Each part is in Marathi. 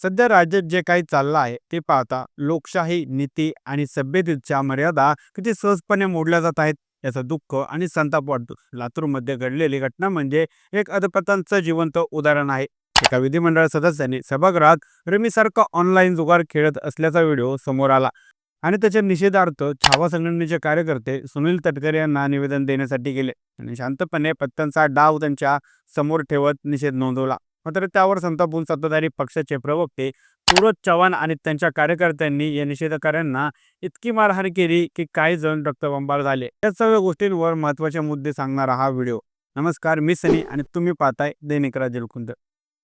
सध्या राज्यात जे काही चाललं आहे ते पाहता लोकशाही, नीती आणि सभ्यतेच्या मर्यादा किती सहजपणे मोडल्या जात आहेत याचं दुःख आणि संताप वाटतो. लातूरमध्ये घडलेली घटना म्हणजे एक अधपतनचं जिवंत उदाहरण आहे. एका विधिमंडळ सदस्याने सभागृहात रमीसारखा ऑनलाईन जुगार खेळत असल्याचा व्हिडिओ समोर आला आणि त्याच्या निषेधार्थ छावा संघटनेचे कार्यकर्ते सुनील तटकरे यांना निवेदन देण्यासाठी गेले आणि शांतपणे पत्त्यांचा डाव त्यांच्या समोर ठेवत निषेध नोंदवला. मात्र त्यावर संतापून सत्ताधारी पक्षाचे प्रवक्ते सूरज चव्हाण आणि त्यांच्या कार्यकर्त्यांनी या निषेधकाऱ्यांना इतकी मारहाण केली की काही जण रक्तबंबाळ झाले. या सर्व गोष्टींवर महत्त्वाचे मुद्दे सांगणारा हा व्हिडिओ. नमस्कार, मी सनी आणि तुम्ही पाहताय दैनिक राजलखुंद.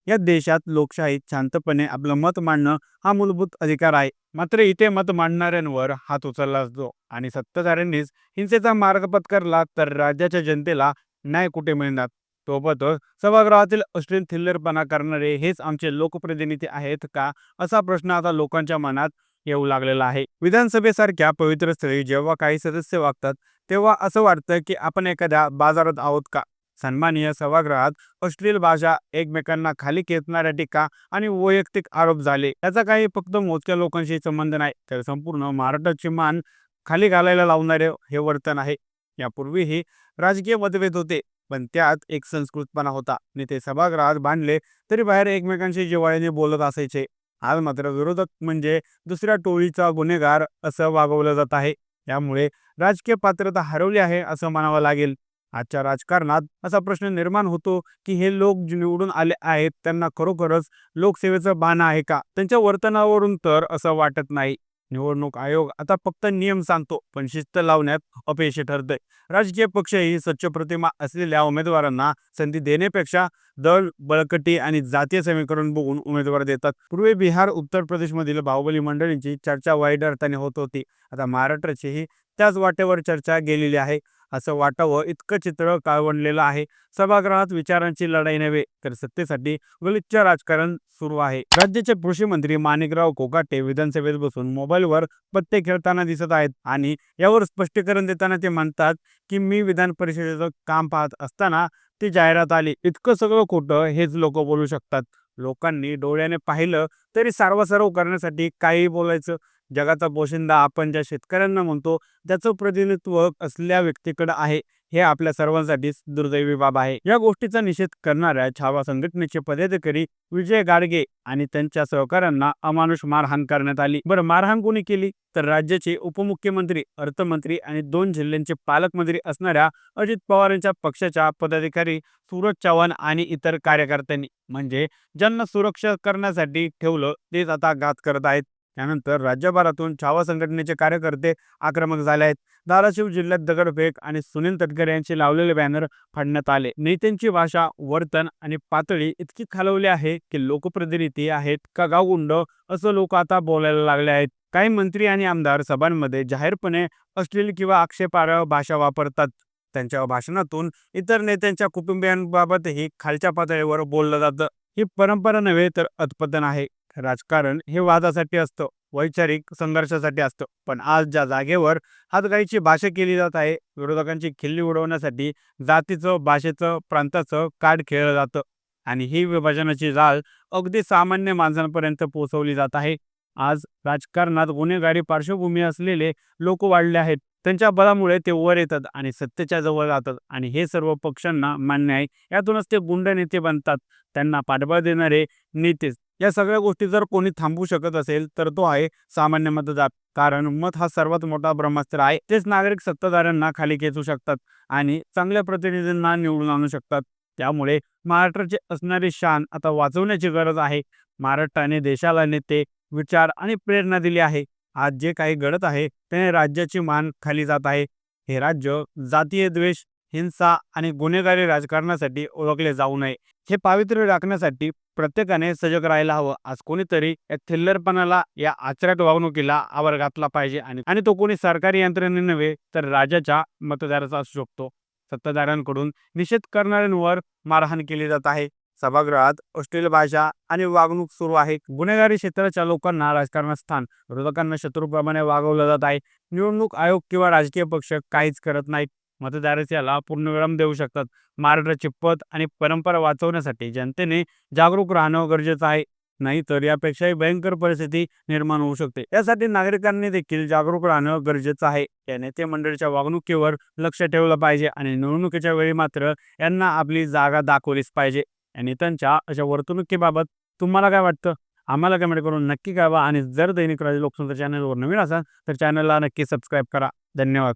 या देशात लोकशाहीत शांतपणे आपलं मत मांडणं हा मूलभूत अधिकार आहे. मात्र इथे मत मांडणाऱ्यांवर हात उचलला जातो आणि सत्ताधाऱ्यांनीच हिंसेचा मार्ग पत्करला तर राज्याच्या जनतेला न्याय कुठे मिळणार? सोबत सभागृहातील अश्लील थिल्लरपणा करणारे हेच आमचे लोकप्रतिनिधी आहेत का, असा प्रश्न आता लोकांच्या मनात येऊ लागलेला आहे. विधानसभेसारख्या पवित्र स्थळी जेव्हा काही सदस्य वागतात तेव्हा असं वाटतं की आपण एखाद्या बाजारात आहोत का. सन्माननीय सभागृहात अश्लील भाषा, एकमेकांना खाली खेचणाऱ्या टीका आणि वैयक्तिक आरोप झाले याचा काही फक्त मोजक्या लोकांशी संबंध नाही, तर संपूर्ण महाराष्ट्राची मान खाली घालायला लावणारे हे वर्तन आहे. यापूर्वीही राजकीय मतभेद होते, पण त्यात एक संस्कृतपणा होता. नेते सभागृहात बांधले तरी बाहेर एकमेकांशी जिव्हाळ्याने बोलत असायचे. आज मात्र विरोधक म्हणजे दुसऱ्या टोळीचा गुन्हेगार असं वागवलं जात आहे. यामुळे राजकीय पात्रता हरवली आहे असं म्हणावं लागेल. आजच्या राजकारणात असा प्रश्न निर्माण होतो की हे लोक जे निवडून आले आहेत त्यांना खरोखरच लोकसेवेचं भान आहे का? त्यांच्या वर्तनावरून तर असं वाटत नाही. निवडणूक आयोग आता फक्त नियम सांगतो पण शिस्त लावण्यात अपयशी ठरतंय. राजकीय पक्षही स्वच्छ प्रतिमा असलेल्या उमेदवारांना संधी देण्यापेक्षा दल बळकटी आणि जातीय समीकरण बघून उमेदवार देतात. पूर्वी बिहार, उत्तर प्रदेशमधील बाहुबली मंडळींची चर्चा वाईट अर्थाने होत होती. आता महाराष्ट्राचीही त्याच वाटेवर चर्चा गेलेली आहे. असं वाटावं इतकं चित्र काळवंडलेलं आहे. सभागृहात विचारांची लढाई नव्हे तर सत्तेसाठी गलिच्छ राजकारण सुरू आहे. राज्याचे कृषी मंत्री माणिकराव कोकाटे विधानसभेत बसून मोबाईलवर पत्ते खेळताना दिसत आहेत आणि यावर स्पष्टीकरण देताना ते म्हणतात की मी विधान परिषदेचं काम पाहत असताना ती जाहिरात आली. इतकं सगळं खोटं हेच लोक बोलू शकतात. लोकांनी डोळ्याने पाहिलं तरी सारवासारव करण्यासाठी काही बोलायचं. जगाचा पोशिंदा आपण ज्या शेतकऱ्यांना म्हणतो त्याचं प्रतिनिधित्व असलेल्या व्यक्तीकडे आहे, हे आपल्या सर्वांसाठीच दुर्दैवी बाब आहे. या गोष्टीचा निषेध करणाऱ्या छावा संघटनेचे पदाधिकारी विजय गाडगे आणि त्यांच्या सहकाऱ्यांना अमानुष मारहाण करण्यात आली. बरं, मारहाण कोणी केली? तर राज्याचे उपमुख्यमंत्री, अर्थमंत्री आणि 2 जिल्ह्यांचे पालकमंत्री असणाऱ्या अजित पवार यांच्या पक्षाच्या पदाधिकारी सूरज चव्हाण आणि इतर कार्यकर्त्यांनी. म्हणजे ज्यांना सुरक्षा करण्यासाठी ठेवलं तेच आता घात करत आहेत. त्यानंतर राज्यभरातून छावा संघटनेचे कार्यकर्ते आक्रमक झाले आहेत. धाराशिव जिल्ह्यात दगडफेक आणि सुनील तटकरे यांचे लावलेले बॅनर फाडण्यात आले. नेत्यांची भाषा, वर्तन आणि पातळी इतकी खालवली आहे की लोकप्रतिनिधी आहेत का गावगुंड असं लोक आता बोलायला लागले आहेत. काही मंत्री आणि आमदार सभांमध्ये जाहीरपणे अश्लील किंवा आक्षेपार्ह भाषा वापरतात. त्यांच्या भाषणातून इतर नेत्यांच्या कुटुंबियांबाबतही खालच्या पातळीवर बोललं जातं. ही परंपरा नव्हे तर अधपतन आहे. राजकारण हे वादासाठी असतं, वैचारिक संघर्षासाठी असतं. पण आज ज्या जागेवर हातगाईची भाषा केली जात आहे, विरोधकांची खिल्ली उडवण्यासाठी जातीचं, भाषेचं, प्रांताचं कार्ड खेळलं जातं आणि ही विभाजनाची जाळ अगदी सामान्य माणसांपर्यंत पोहोचवली जात आहे. आज राजकारणात गुन्हेगारी पार्श्वभूमी असलेले लोक वाढले आहेत. त्यांच्या बळामुळे ते वर येतात आणि सत्तेच्या जवळ जातात आणि हे सर्व पक्षांना मान्य आहे. यातूनच ते गुंड नेते बनतात. त्यांना पाठबळ देणारे नेतेच. या सगळ्या गोष्टी जर कोणी थांबवू शकत असेल तर तो आहे सामान्य मतदार. कारण मत हा सर्वात मोठा ब्रह्मास्त्र आहे. तेच नागरिक सत्ताधाऱ्यांना खाली खेचू शकतात आणि चांगल्या प्रतिनिधींना निवडून आणू शकतात. त्यामुळे महाराष्ट्राची असणारी शान आता वाचवण्याची गरज आहे. महाराष्ट्राने देशाला नेते, विचार आणि प्रेरणा दिली आहे. आज जे काही घडत आहे त्याने राज्याची मान खाली जात आहे. हे राज्य जातीय द्वेष, हिंसा आणि गुन्हेगारी राजकारणासाठी ओळखले जाऊ नये. हे पावित्र्य राखण्यासाठी प्रत्येकाने सजग राहायला हवं. आज कोणीतरी या थिल्लरपणाला, या आचरट वागणुकीला आवर घातला पाहिजे आणि तो कोणी सरकारी यंत्रणे नव्हे तर राजाच्या मतदाराचा असू शकतो. सत्ताधाऱ्यांकडून निषेध करणाऱ्यांवर मारहाण केली जात आहे. सभागृहात अश्लील भाषा आणि वागणूक सुरू आहे. गुन्हेगारी क्षेत्राच्या लोकांना राजकारणात स्थान, विरोधकांना शत्रूप्रमाणे वागवलं जात आहे. निवडणूक आयोग किंवा राजकीय पक्ष काहीच करत नाहीत. मतदारच याला पूर्णविराम देऊ शकतात. महाराष्ट्राची पत आणि परंपरा वाचवण्यासाठी जनतेने जागरूक राहणं गरजेचं आहे. नाहीतर यापेक्षाही भयंकर परिस्थिती निर्माण होऊ शकते. यासाठी नागरिकांनी देखील जागरूक राहणं गरजेचं आहे. या नेते मंडळीच्या वागणुकीवर लक्ष ठेवलं पाहिजे आणि निवडणुकीच्या वेळी मात्र यांना आपली जागा दाखवलीच पाहिजे. या नेत्यांच्या अशा वर्तणुकीबाबत तुम्हाला काय वाटतं? आम्हाला कमेंट करून नक्की कळवा आणि जर दैनिक राजे लोकसंवाद चॅनलवर नवीन असाल तर चॅनलला नक्की सबस्क्राईब करा. धन्यवाद.